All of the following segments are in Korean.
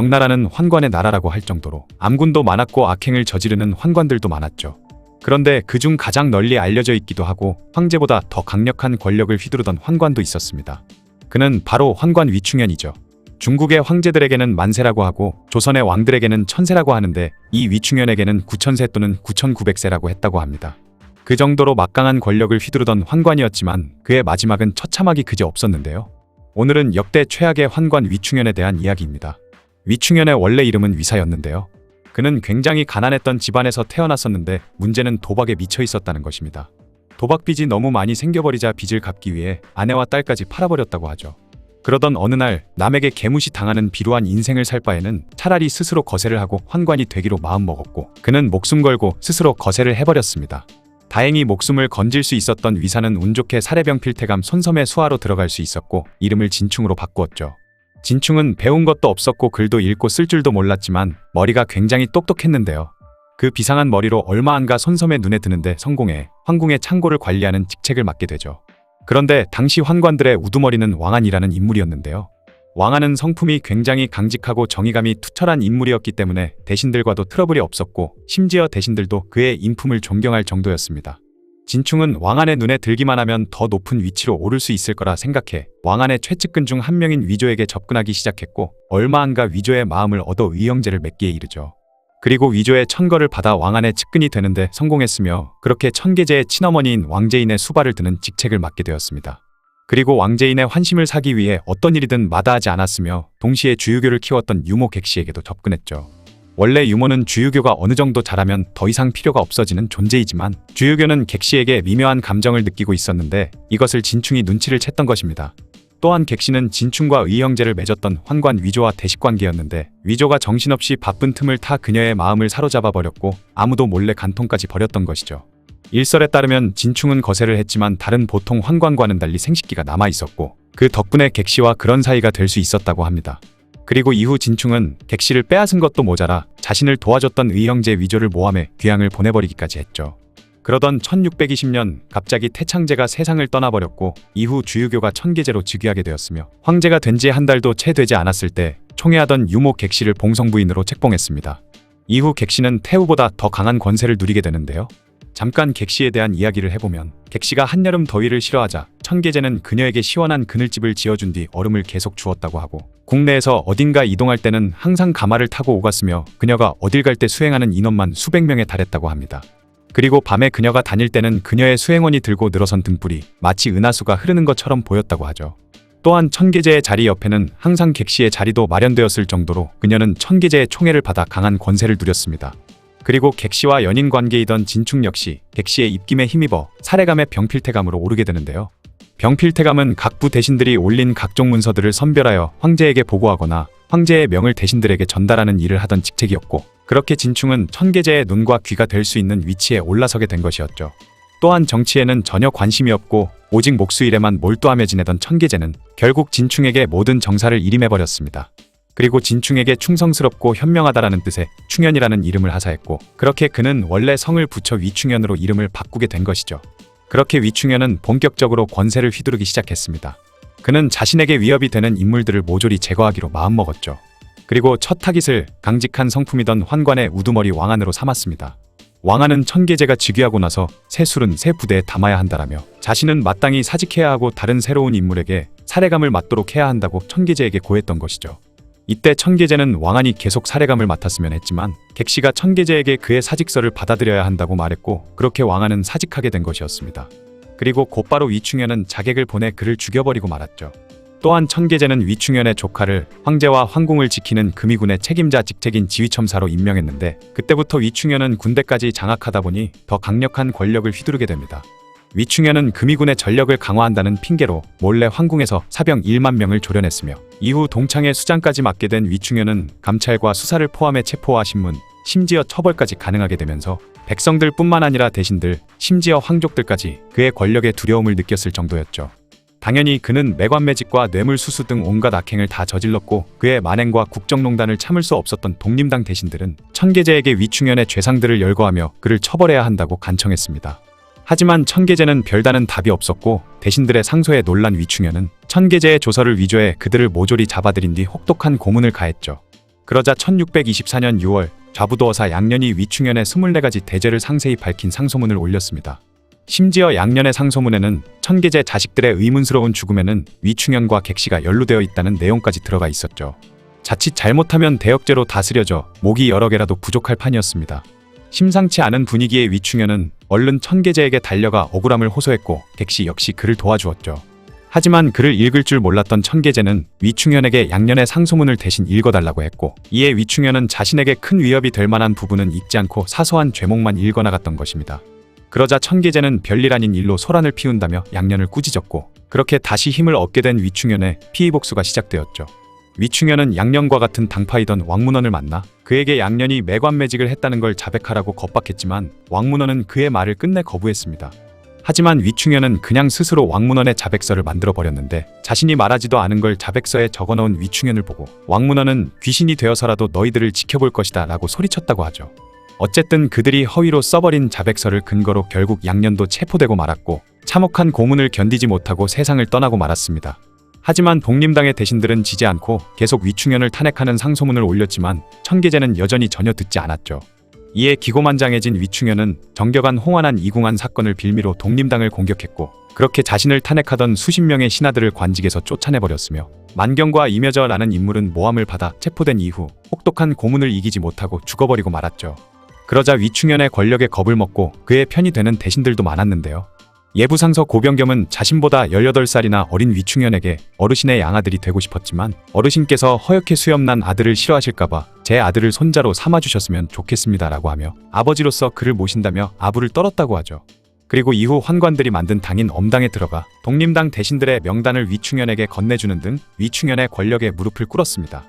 명나라는 환관의 나라라고 할 정도로 암군도 많았고 악행을 저지르는 환관들도 많았죠. 그런데 그중 가장 널리 알려져 있기도 하고 황제보다 더 강력한 권력을 휘두르던 환관도 있었습니다. 그는 바로 환관 위충현이죠. 중국의 황제들에게는 만세라고 하고 조선의 왕들에게는 천세라고 하는데 이 위충현에게는 9,000세 또는 9,900세라고 했다고 합니다. 그 정도로 막강한 권력을 휘두르던 환관이었지만 그의 마지막은 처참하기 그지 없었는데요. 오늘은 역대 최악의 환관 위충현에 대한 이야기입니다. 위충현의 원래 이름은 위사였는데요. 그는 굉장히 가난했던 집안에서 태어났었는데 문제는 도박에 미쳐 있었다는 것입니다. 도박빚이 너무 많이 생겨버리자 빚을 갚기 위해 아내와 딸까지 팔아버렸다고 하죠. 그러던 어느 날 남에게 개무시 당하는 비루한 인생을 살 바에는 차라리 스스로 거세를 하고 환관이 되기로 마음먹었고 그는 목숨 걸고 스스로 거세를 해버렸습니다. 다행히 목숨을 건질 수 있었던 위사는 운 좋게 사례병 필태감 손섬의 수하로 들어갈 수 있었고 이름을 진충으로 바꾸었죠. 진충은 배운 것도 없었고 글도 읽고 쓸 줄도 몰랐지만 머리가 굉장히 똑똑했는데요. 그 비상한 머리로 얼마 안 가 손섬의 눈에 드는데 성공해 황궁의 창고를 관리하는 직책을 맡게 되죠. 그런데 당시 환관들의 우두머리는 왕안이라는 인물이었는데요. 왕안은 성품이 굉장히 강직하고 정의감이 투철한 인물이었기 때문에 대신들과도 트러블이 없었고 심지어 대신들도 그의 인품을 존경할 정도였습니다. 진충은 왕안의 눈에 들기만 하면 더 높은 위치로 오를 수 있을 거라 생각해 왕안의 최측근 중 한 명인 위조에게 접근하기 시작했고 얼마 안 가 위조의 마음을 얻어 의형제를 맺기에 이르죠. 그리고 위조의 천거를 받아 왕안의 측근이 되는데 성공했으며 그렇게 천계제의 친어머니인 왕제인의 수발을 드는 직책을 맡게 되었습니다. 그리고 왕제인의 환심을 사기 위해 어떤 일이든 마다하지 않았으며 동시에 주유교를 키웠던 유모 객씨에게도 접근했죠. 원래 유모는 주유교가 어느 정도 잘하면 더 이상 필요가 없어지는 존재이지만 주유교는 객씨에게 미묘한 감정을 느끼고 있었는데 이것을 진충이 눈치를 챘던 것입니다. 또한 객씨는 진충과 의형제를 맺었던 환관 위조와 대식관계였는데 위조가 정신없이 바쁜 틈을 타 그녀의 마음을 사로잡아 버렸고 아무도 몰래 간통까지 벌였던 것이죠. 일설에 따르면 진충은 거세를 했지만 다른 보통 환관과는 달리 생식기가 남아 있었고 그 덕분에 객씨와 그런 사이가 될 수 있었다고 합니다. 그리고 이후 진충은 객씨를 빼앗은 것도 모자라 자신을 도와줬던 의형제 위조를 모함해 귀향을 보내버리기까지 했죠. 그러던 1620년 갑자기 태창제가 세상을 떠나버렸고 이후 주유교가 천계제로 즉위하게 되었으며 황제가 된 지 한 달도 채 되지 않았을 때 총애하던 유모 객씨를 봉성부인으로 책봉했습니다. 이후 객씨는 태후보다 더 강한 권세를 누리게 되는데요. 잠깐 객씨에 대한 이야기를 해보면 객씨가 한여름 더위를 싫어하자 천계제는 그녀에게 시원한 그늘집을 지어준 뒤 얼음을 계속 주었다고 하고 국내에서 어딘가 이동할 때는 항상 가마를 타고 오갔으며 그녀가 어딜 갈 때 수행하는 인원만 수백 명에 달했다고 합니다. 그리고 밤에 그녀가 다닐 때는 그녀의 수행원이 들고 늘어선 등불이 마치 은하수가 흐르는 것처럼 보였다고 하죠. 또한 천계제의 자리 옆에는 항상 객씨의 자리도 마련되었을 정도로 그녀는 천계제의 총애를 받아 강한 권세를 누렸습니다. 그리고 객씨와 연인 관계이던 진충 역시 객씨의 입김에 힘입어 사례감의 병필태감으로 오르게 되는데요. 병필태감은 각부 대신들이 올린 각종 문서들을 선별하여 황제에게 보고하거나 황제의 명을 대신들에게 전달하는 일을 하던 직책이었고 그렇게 진충은 천계제의 눈과 귀가 될 수 있는 위치에 올라서게 된 것이었죠. 또한 정치에는 전혀 관심이 없고 오직 목수일에만 몰두하며 지내던 천계제는 결국 진충에게 모든 정사를 일임해버렸습니다. 그리고 진충에게 충성스럽고 현명하다라는 뜻의 충현이라는 이름을 하사했고 그렇게 그는 원래 성을 붙여 위충현으로 이름을 바꾸게 된 것이죠. 그렇게 위충현은 본격적으로 권세를 휘두르기 시작했습니다. 그는 자신에게 위협이 되는 인물들을 모조리 제거하기로 마음먹었죠. 그리고 첫 타깃을 강직한 성품이던 환관의 우두머리 왕안으로 삼았습니다. 왕안은 천계제가 즉위하고 나서 새 술은 새 부대에 담아야 한다라며 자신은 마땅히 사직해야 하고 다른 새로운 인물에게 사례감을 맡도록 해야 한다고 천계제에게 고했던 것이죠. 이때 천계제는 왕안이 계속 사례감을 맡았으면 했지만 객씨가 천계제에게 그의 사직서를 받아들여야 한다고 말했고 그렇게 왕안은 사직하게 된 것이었습니다. 그리고 곧바로 위충현은 자객을 보내 그를 죽여버리고 말았죠. 또한 천계제는 위충현의 조카를 황제와 황궁을 지키는 금이군의 책임자 직책인 지휘첨사로 임명했는데 그때부터 위충현은 군대까지 장악하다 보니 더 강력한 권력을 휘두르게 됩니다. 위충현은 금이군의 전력을 강화한다는 핑계로 몰래 황궁에서 사병 1만 명을 조련했으며 이후 동창의 수장까지 맡게 된 위충현은 감찰과 수사를 포함해 체포와 신문, 심지어 처벌까지 가능하게 되면서 백성들 뿐만 아니라 대신들, 심지어 황족들까지 그의 권력에 두려움을 느꼈을 정도였죠. 당연히 그는 매관매직과 뇌물수수 등 온갖 악행을 다 저질렀고 그의 만행과 국정농단을 참을 수 없었던 독림당 대신들은 천계제에게 위충현의 죄상들을 열거하며 그를 처벌해야 한다고 간청했습니다. 하지만 천계제는 별다른 답이 없었고 대신들의 상소에 놀란 위충현은 천계제의 조서를 위조해 그들을 모조리 잡아들인 뒤 혹독한 고문을 가했죠. 그러자 1624년 6월 좌부도어사 양년이 위충현의 24가지 대죄를 상세히 밝힌 상소문을 올렸습니다. 심지어 양년의 상소문에는 천계제 자식들의 의문스러운 죽음에는 위충현과 객씨가 연루되어 있다는 내용까지 들어가 있었죠. 자칫 잘못하면 대역죄로 다스려져 목이 여러 개라도 부족할 판이었습니다. 심상치 않은 분위기의 위충현은 얼른 천계제에게 달려가 억울함을 호소했고 객씨 역시 그를 도와주었죠. 하지만 그를 읽을 줄 몰랐던 천계제는 위충현에게 양년의 상소문을 대신 읽어달라고 했고, 이에 위충현은 자신에게 큰 위협이 될 만한 부분은 읽지 않고 사소한 죄목만 읽어나갔던 것입니다. 그러자 천계제는 별일 아닌 일로 소란을 피운다며 양년을 꾸짖었고, 그렇게 다시 힘을 얻게 된 위충현의 피의복수가 시작되었죠. 위충현은 양년과 같은 당파이던 왕문헌을 만나 그에게 양년이 매관매직을 했다는 걸 자백하라고 겁박했지만 왕문헌은 그의 말을 끝내 거부했습니다. 하지만 위충현은 그냥 스스로 왕문헌의 자백서를 만들어버렸는데, 자신이 말하지도 않은 걸 자백서에 적어놓은 위충현을 보고 왕문헌은 귀신이 되어서라도 너희들을 지켜볼 것이다 라고 소리쳤다고 하죠. 어쨌든 그들이 허위로 써버린 자백서를 근거로 결국 양년도 체포되고 말았고, 참혹한 고문을 견디지 못하고 세상을 떠나고 말았습니다. 하지만 독림당의 대신들은 지지 않고 계속 위충현을 탄핵하는 상소문을 올렸지만 천계제는 여전히 전혀 듣지 않았죠. 이에 기고만장해진 위충현은 정겨간 홍안한 이궁한 사건을 빌미로 독림당을 공격했고, 그렇게 자신을 탄핵하던 수십 명의 신하들을 관직에서 쫓아내버렸으며, 만경과 이며저라는 인물은 모함을 받아 체포된 이후 혹독한 고문을 이기지 못하고 죽어버리고 말았죠. 그러자 위충현의 권력에 겁을 먹고 그의 편이 되는 대신들도 많았는데요. 예부상서 고병겸은 자신보다 18살이나 어린 위충현에게 어르신의 양아들이 되고 싶었지만 어르신께서 허옇게 수염난 아들을 싫어하실까봐 제 아들을 손자로 삼아주셨으면 좋겠습니다 라고 하며 아버지로서 그를 모신다며 아부를 떨었다고 하죠. 그리고 이후 환관들이 만든 당인 엄당에 들어가 독림당 대신들의 명단을 위충현에게 건네주는 등 위충현의 권력에 무릎을 꿇었습니다.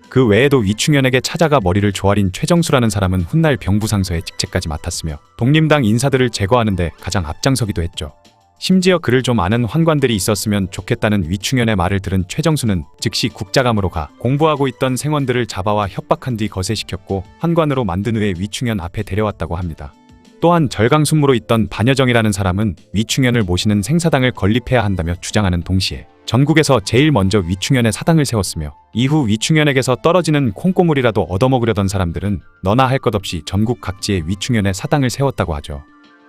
그 외에도 위충현에게 찾아가 머리를 조아린 최정수라는 사람은 훗날 병부상서의 직책까지 맡았으며 독림당 인사들을 제거하는 데 가장 앞장서기도 했죠. 심지어 그를 좀 아는 환관들이 있었으면 좋겠다는 위충현의 말을 들은 최정수는 즉시 국자감으로 가 공부하고 있던 생원들을 잡아와 협박한 뒤 거세시켰고 환관으로 만든 후에 위충현 앞에 데려왔다고 합니다. 또한 절강순무로 있던 반여정이라는 사람은 위충현을 모시는 생사당을 건립해야 한다며 주장하는 동시에 전국에서 제일 먼저 위충현의 사당을 세웠으며, 이후 위충현에게서 떨어지는 콩고물이라도 얻어먹으려던 사람들은 너나 할 것 없이 전국 각지에 위충현의 사당을 세웠다고 하죠.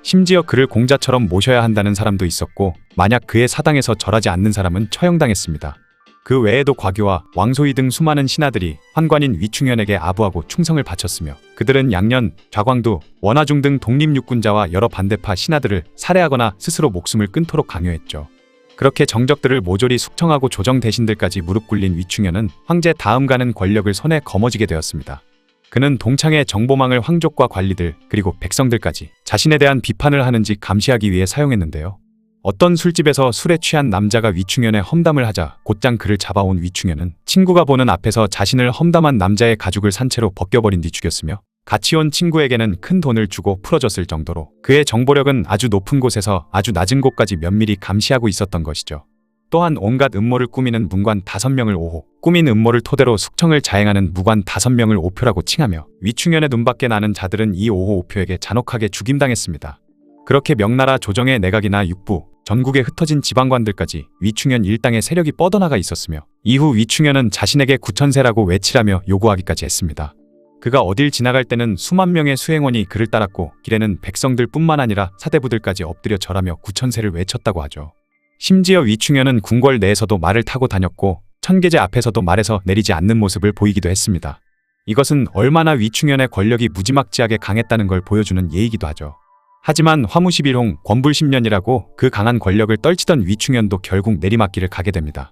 심지어 그를 공자처럼 모셔야 한다는 사람도 있었고, 만약 그의 사당에서 절하지 않는 사람은 처형당했습니다. 그 외에도 과교와 왕소희 등 수많은 신하들이 환관인 위충현에게 아부하고 충성을 바쳤으며, 그들은 양년, 좌광두, 원하중 등 독립육군자와 여러 반대파 신하들을 살해하거나 스스로 목숨을 끊도록 강요했죠. 그렇게 정적들을 모조리 숙청하고 조정 대신들까지 무릎 꿇린 위충현은 황제 다음 가는 권력을 손에 거머쥐게 되었습니다. 그는 동창의 정보망을 황족과 관리들 그리고 백성들까지 자신에 대한 비판을 하는지 감시하기 위해 사용했는데요. 어떤 술집에서 술에 취한 남자가 위충현의 험담을 하자 곧장 그를 잡아온 위충현은 친구가 보는 앞에서 자신을 험담한 남자의 가죽을 산채로 벗겨버린 뒤 죽였으며, 같이 온 친구에게는 큰 돈을 주고 풀어줬을 정도로 그의 정보력은 아주 높은 곳에서 아주 낮은 곳까지 면밀히 감시하고 있었던 것이죠. 또한 온갖 음모를 꾸미는 문관 5명을 5호, 꾸민 음모를 토대로 숙청을 자행하는 무관 5명을 5표라고 칭하며 위충현의 눈밖에 나는 자들은 이 5호 5표에게 잔혹하게 죽임당했습니다. 그렇게 명나라 조정의 내각이나 육부, 전국에 흩어진 지방관들까지 위충현 일당의 세력이 뻗어나가 있었으며, 이후 위충현은 자신에게 구천세라고 외치라며 요구하기까지 했습니다. 그가 어딜 지나갈 때는 수만 명의 수행원이 그를 따랐고, 길에는 백성들 뿐만 아니라 사대부들까지 엎드려 절하며 구천세를 외쳤다고 하죠. 심지어 위충현은 궁궐 내에서도 말을 타고 다녔고 천계제 앞에서도 말에서 내리지 않는 모습을 보이기도 했습니다. 이것은 얼마나 위충현의 권력이 무지막지하게 강했다는 걸 보여주는 예이기도 하죠. 하지만 화무 11홍 권불 10년이라고 그 강한 권력을 떨치던 위충현도 결국 내리막길을 가게 됩니다.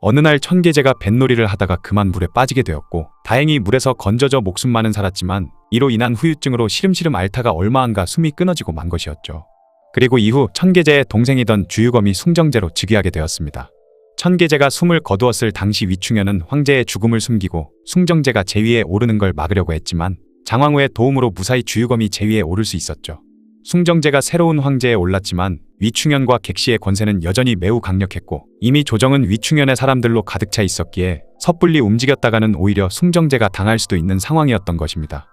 어느 날 천계제가 뱃놀이를 하다가 그만 물에 빠지게 되었고, 다행히 물에서 건져져 목숨만은 살았지만 이로 인한 후유증으로 시름시름 앓다가 얼마 안가 숨이 끊어지고 만 것이었죠. 그리고 이후 천계제의 동생이던 주유검이 숭정제로 즉위하게 되었습니다. 천계제가 숨을 거두었을 당시 위충현은 황제의 죽음을 숨기고 숭정제가 제위에 오르는 걸 막으려고 했지만 장왕후의 도움으로 무사히 주유검이 제위에 오를 수 있었죠. 숭정제가 새로운 황제에 올랐지만 위충현과 객씨의 권세는 여전히 매우 강력했고, 이미 조정은 위충현의 사람들로 가득 차 있었기에 섣불리 움직였다가는 오히려 숭정제가 당할 수도 있는 상황이었던 것입니다.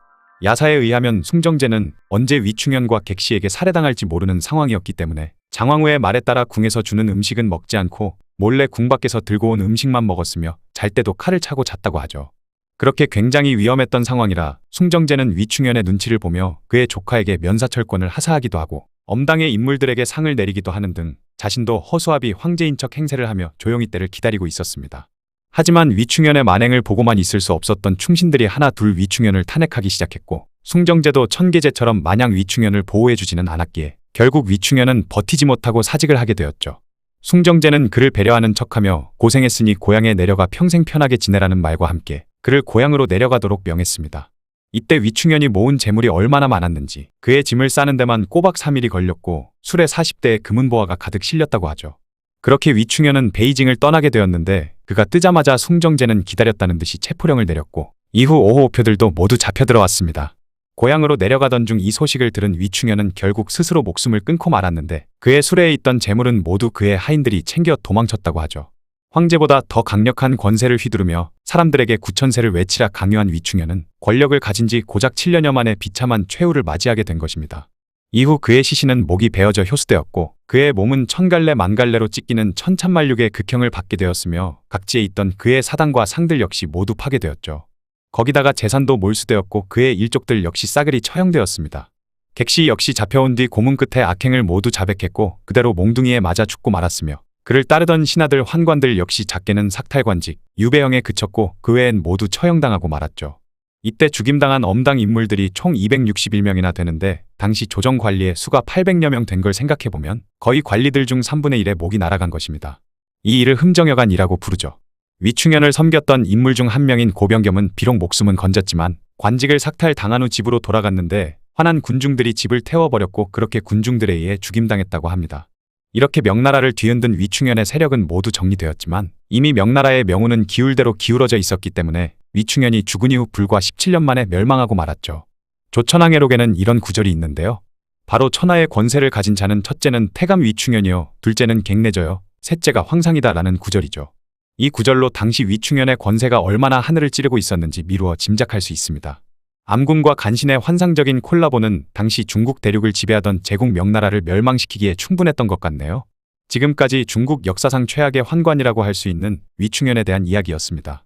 야사에 의하면 숭정제는 언제 위충현과 객씨에게 살해당할지 모르는 상황이었기 때문에 장왕후의 말에 따라 궁에서 주는 음식은 먹지 않고 몰래 궁 밖에서 들고 온 음식만 먹었으며 잘 때도 칼을 차고 잤다고 하죠. 그렇게 굉장히 위험했던 상황이라 숭정제는 위충현의 눈치를 보며 그의 조카에게 면사철권을 하사하기도 하고 엄당의 인물들에게 상을 내리기도 하는 등 자신도 허수아비 황제인 척 행세를 하며 조용히 때를 기다리고 있었습니다. 하지만 위충현의 만행을 보고만 있을 수 없었던 충신들이 하나 둘 위충현을 탄핵하기 시작했고 숭정제도 천계제처럼 마냥 위충현을 보호해주지는 않았기에 결국 위충현은 버티지 못하고 사직을 하게 되었죠. 숭정제는 그를 배려하는 척하며 고생했으니 고향에 내려가 평생 편하게 지내라는 말과 함께 그를 고향으로 내려가도록 명했습니다. 이때 위충현이 모은 재물이 얼마나 많았는지 그의 짐을 싸는 데만 꼬박 3일이 걸렸고 술에 40대의 금은보화가 가득 실렸다고 하죠. 그렇게 위충현은 베이징을 떠나게 되었는데 그가 뜨자마자 숭정제는 기다렸다는 듯이 체포령을 내렸고 이후 오호오표들도 모두 잡혀 들어왔습니다. 고향으로 내려가던 중 이 소식을 들은 위충현은 결국 스스로 목숨을 끊고 말았는데 그의 수레에 있던 재물은 모두 그의 하인들이 챙겨 도망쳤다고 하죠. 황제보다 더 강력한 권세를 휘두르며 사람들에게 구천세를 외치라 강요한 위충현은 권력을 가진 지 고작 7년여 만에 비참한 최후를 맞이하게 된 것입니다. 이후 그의 시신은 목이 베어져 효수되었고 그의 몸은 천갈래 만갈래로 찢기는 천찬만륙의 극형을 받게 되었으며 각지에 있던 그의 사당과 상들 역시 모두 파괴되었죠. 거기다가 재산도 몰수되었고 그의 일족들 역시 싸그리 처형되었습니다. 객시 역시 잡혀온 뒤 고문 끝에 악행을 모두 자백했고 그대로 몽둥이에 맞아 죽고 말았으며 그를 따르던 신하들 환관들 역시 작게는 삭탈관직, 유배형에 그쳤고 그 외엔 모두 처형당하고 말았죠. 이때 죽임당한 엄당 인물들이 총 261명이나 되는데 당시 조정 관리의 수가 800여 명 된 걸 생각해보면 거의 관리들 중 3분의 1의 목이 날아간 것입니다. 이 일을 흠정여간이라고 부르죠. 위충현을 섬겼던 인물 중 한 명인 고병겸은 비록 목숨은 건졌지만 관직을 삭탈당한 후 집으로 돌아갔는데 화난 군중들이 집을 태워버렸고 그렇게 군중들에 의해 죽임당했다고 합니다. 이렇게 명나라를 뒤흔든 위충현의 세력은 모두 정리되었지만 이미 명나라의 명우는 기울대로 기울어져 있었기 때문에 위충현이 죽은 이후 불과 17년 만에 멸망하고 말았죠. 조천왕해록에는 이런 구절이 있는데요. 바로 천하의 권세를 가진 자는 첫째는 태감 위충현이요 둘째는 갱내저요 셋째가 황상이다 라는 구절이죠. 이 구절로 당시 위충현의 권세가 얼마나 하늘을 찌르고 있었는지 미루어 짐작할 수 있습니다. 암군과 간신의 환상적인 콜라보는 당시 중국 대륙을 지배하던 제국 명나라를 멸망시키기에 충분했던 것 같네요. 지금까지 중국 역사상 최악의 환관이라고 할 수 있는 위충현에 대한 이야기였습니다.